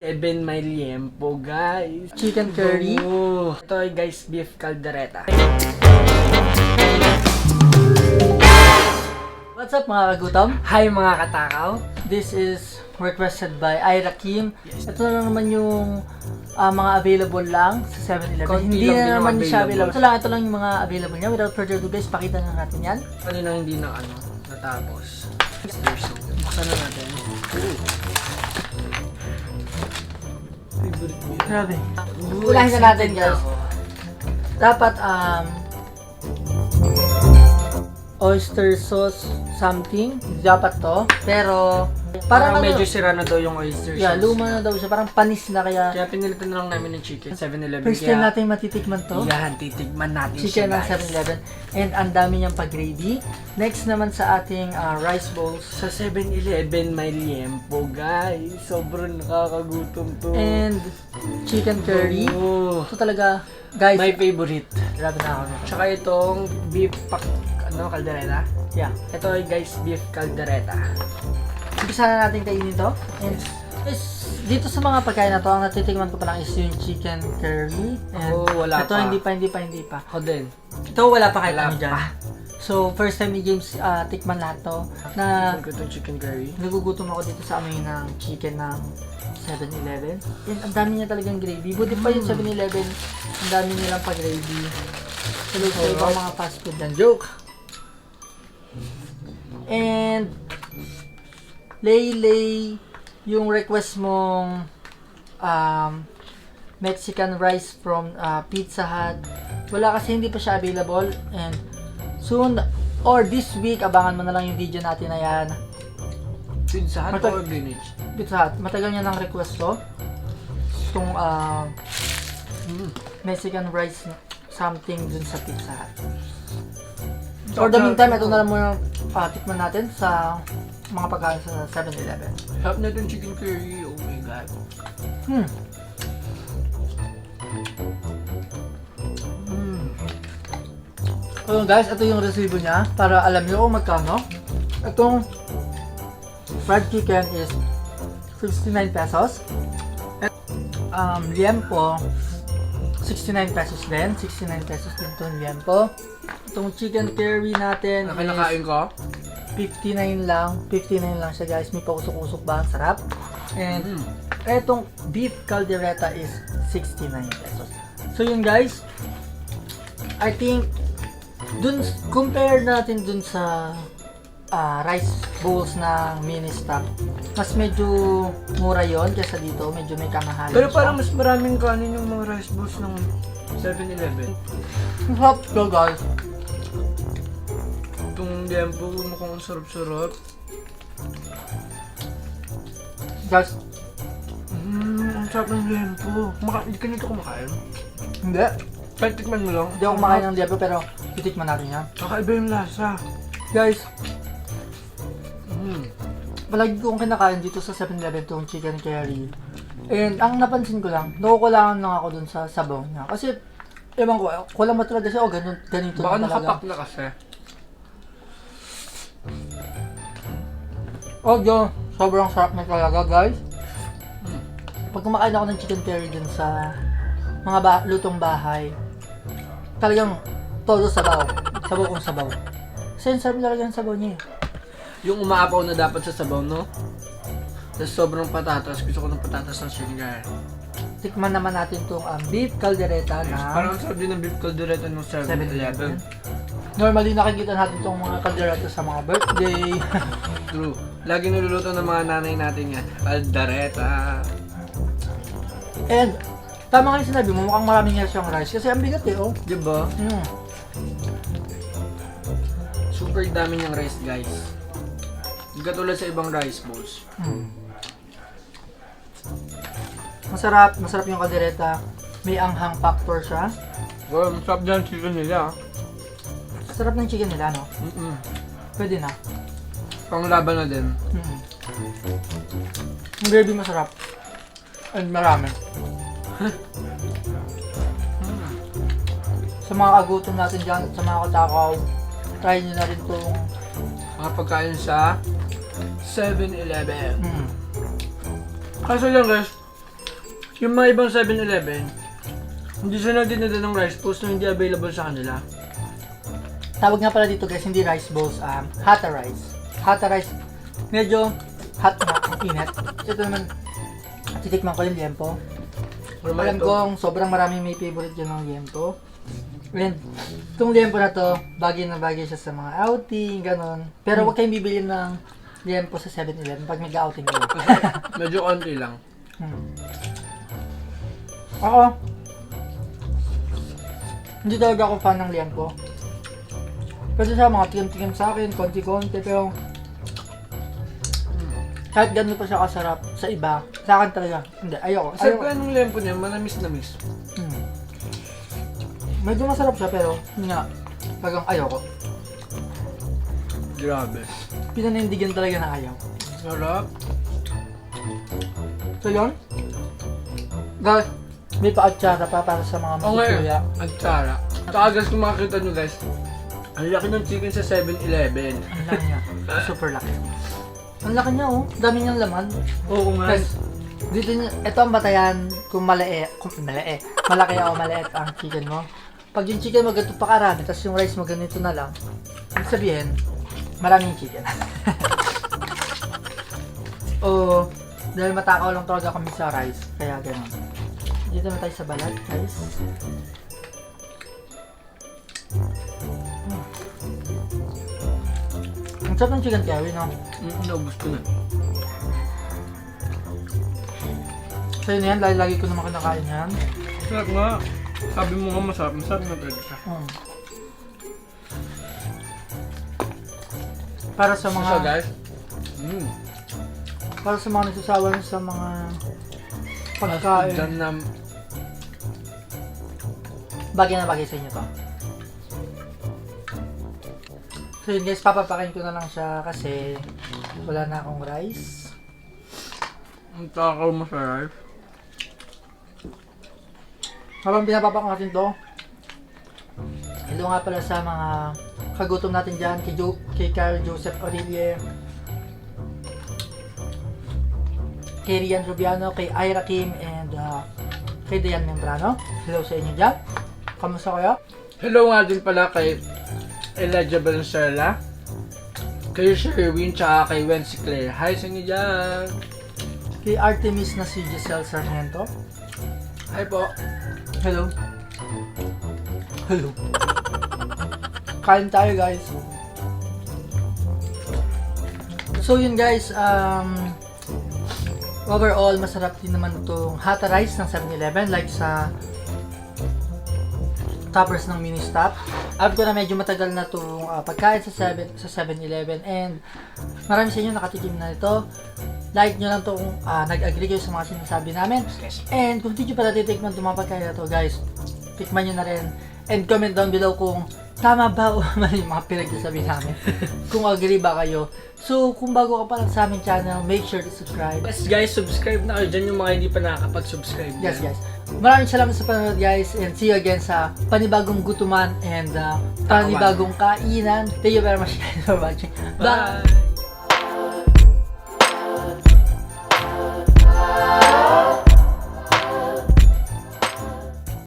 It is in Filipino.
Eben may liempo, guys. Chicken curry. Oh. Ito ay guys, beef caldereta. What's up mga kagutom? Hi mga katakaw. This is requested by Ira Kim. Ito na naman yung mga available lang sa 7-Eleven. Konti Hindi lang din na naman yung siya available. available. Ito lang yung mga available niya. Without further ado guys, pakita na natin yan. Kanina hindi na natapos. Buksan na natin. Favorite mo. Grabe. Ulahin na natin guys. Dapat oyster sauce something. Dapat to. Pero Parang ano, medyo sira na daw yung oyster yeah, sauce. luma na daw siya. Parang panis na kaya Kaya pinilitan na lang namin ng chicken. 7-Eleven. first time natin matitikman to. Yan, titigman natin Chicken ng siya, guys. 7-Eleven. And ang dami niyang pag-gravy. Next naman sa ating rice bowls. Sa 7-Eleven may liempo, guys. Sobrang nakakagutom to. And chicken curry. Oh. Ito talaga, guys. My favorite. Grabe na ako. Tsaka itong beef caldereta. Yeah. Ito ay guys, beef caldereta. Umpisa na natin kainin to. And dito sa mga pagkain na to, ang natitikman ko pa lang is yung chicken curry. And wala ito, pa. hindi pa. Ako din. Ito, wala pa kahit Wala ano dyan. pa. So, first time ni James tikman lahat to. Na Ito itong chicken curry. nagugutom ako dito sa amoy ng chicken ng 7-Eleven. And ang dami niya talagang gravy. Buti pa yung 7-Eleven, ang dami nilang pa-gravy. Salute sa ibang mga fast food ng joke. And Lay yung request mong Mexican rice from Pizza Hut. Wala kasi, hindi pa siya available. And soon or this week, abangan mo na lang yung video natin na yan. Pizza Hut Matag- or Greenwich? Pizza Hut. Matagal niya ng request to. Itong Mexican rice something dun sa Pizza Hut. For the meantime, ito na lang muna tikman natin sa mga pagkain sa 7-Eleven. Sarap na itong chicken curry. Oh my god. So guys, ito yung resibo niya para alam niyo kung magkano. Itong fried chicken is 69 pesos. Liempo 69 pesos din. 69 pesos din itong liempo. Itong chicken curry natin Ang kinakain ko? 59 lang. 59 lang siya guys. May pausok-usok ba? Ang sarap. And etong beef caldereta is 69 pesos. So yun guys. I think compare natin dun sa rice bowls na mini stock. Mas medyo mura yon kaysa dito. Medyo may kamahalan Pero siya. parang mas maraming kanin yung mga rice bowls ng 7-Eleven. Ang sarap to guys. Itong liempo, mukhang sarap-sarap. Guys, Ang sarap ng liempo. Hindi ka nito kumakain? hindi. Kahit tikman mo lang. Hindi ako kumakain ng liempo pero titikman natin yan. Kakaiba yung lasa. Guys, palagi kong kinakain dito sa 7-Eleven itong chicken curry. And ang napansin ko lang, nakukulangan lang ako dun sa sabaw niya. Kasi, ewan ko, kulang ba talaga siya o ganito Baka na talaga. nakapak na kasi. Oh, yun. Sobrang sarap na talaga, guys. Pag kumakain ako ng chicken curry dun sa mga lutong bahay, talagang todo sabaw. Sabaw kong sabaw. Kasi ang sarap talaga ng sabaw niya eh. Yung umaapaw na dapat sa sabaw, no? Tapos sobrang patatas. Gusto ko ng patatas ng sugar. Tikman naman natin itong beef caldereta na Parang ang sarap din ng beef caldereta ng 7-Eleven. normally nakikita natin itong mga caldereta sa mga birthday. True. Lagi niluluto ng mga nanay natin yan. Caldereta. And tama nga yung sinabi mo, mukhang maraming nga siyang rice kasi ang bigat eh, oh. Diba? Super dami niyang rice, guys. Hindi katulad sa ibang rice bowls. Masarap yung caldereta. May anghang factor siya. Well, masarap dyan chicken nila. Sarap ng chicken nila, no? Pwede na. Panglaban na din. Yung gravy masarap. And marami. Sa mga kagutom natin dyan at sa mga katakaw, try nyo na rin itong Mga pagkain sa 7-Eleven. Kaso lang guys, Yung mga ibang 7-Eleven, hindi sila nagdinala ng rice balls na hindi available sa kanila. Tawag nga pala dito guys, hindi rice balls, hata rice. Hata rice, medyo hot na, ang init. Ito naman, titikman ko yung liempo. Alam kong sobrang maraming may favorite yun ng liempo. And itong liempo na to, bagay na bagay siya sa mga outing, ganon. Pero huwag kayong bibili ng liempo sa 7-Eleven pag nag-outing kayo. Medyo konti lang. Ako, hindi talaga ako fan ng liempo. Kasi sa mga tikim-tikim sa akin, konti-konti, pero kahit gano'n pa siya kasarap sa iba, sa akin talaga, hindi, ayoko. Kasi kaya nung lempo niya, manamis-namis. Medyo masarap siya, pero yun nga, talagang ayoko. Grabe. Pinanindigan talaga na ayaw. Sarap. So yun, guys, may pa-atsara pa para sa mga Oo nga masusuya. Ang tsara. Kaagas kung makakita nyo guys, ang laki ng chicken sa 7-Eleven. Ang laki niya, super laki. Ang laki niya oh, dami niyang laman. Oo nga. Guys, dito niya, ito ang batayan kung malaki o maliit ang chicken mo. Pag yung chicken mo ganito pa karami, tapos yung rice mo ganito na lang, ibig sabihin, maraming chicken. O, dahil matakaw lang talaga kami sa rice, kaya gano'n. Dito na tayo sa balat, guys. Ang sarap ng chicken curry, no? Naubos ko na. So yun yan, lagi ko naman kinakain yan. Sarap nga. Sabi mo nga masarap. Masarap na talaga siya. Para sa mga... So guys, Para sa mga nagsasawa sa mga pagkain. dyan na Bagay na bagay sa inyo to. So yun guys, papapakain ko na lang siya kasi wala na akong rice. ang takaw mo sa rice. Habang pinapapakain natin to, hello nga pala sa mga kagutom natin dyan, kay Carl Joseph Orilie, kay Rian Rubiano, kay Ira Kim, and kay Dayan Membrano. Hello sa inyo dyan. Kamusta kayo? Hello nga din pala kay Elijah Valenzuela, kay Sherwin, tsaka kay Wency Claire. Hi sa inyo dyan! Kay Artemis na si Giselle Sarmiento. Hi po! Hello. Hello. Kain tayo guys. So yun guys, overall masarap din naman itong hata rice ng 7-Eleven like sa toppers ng mini stop. Alam ko na medyo matagal na itong pagkain sa 7-Eleven and marami sa inyo nakatikim na ito. Like nyo lang ito kung nag-agree kayo sa mga sinasabi namin. And kung hindi nyo pala titikman itong mga pagkain na ito guys, tikman nyo na rin. And comment down below kung tama ba o mali yung mga pinagsasabi namin. Kung agree ba kayo. So kung bago ka pa lang sa aming channel, make sure to subscribe. Yes guys, subscribe na kayo dyan yung mga hindi pa nakakapag-subscribe. Yes guys. Maraming salamat sa panonood guys and see you again sa panibagong gutuman and panibagong kainan. Thank you very much guys for watching. Bye!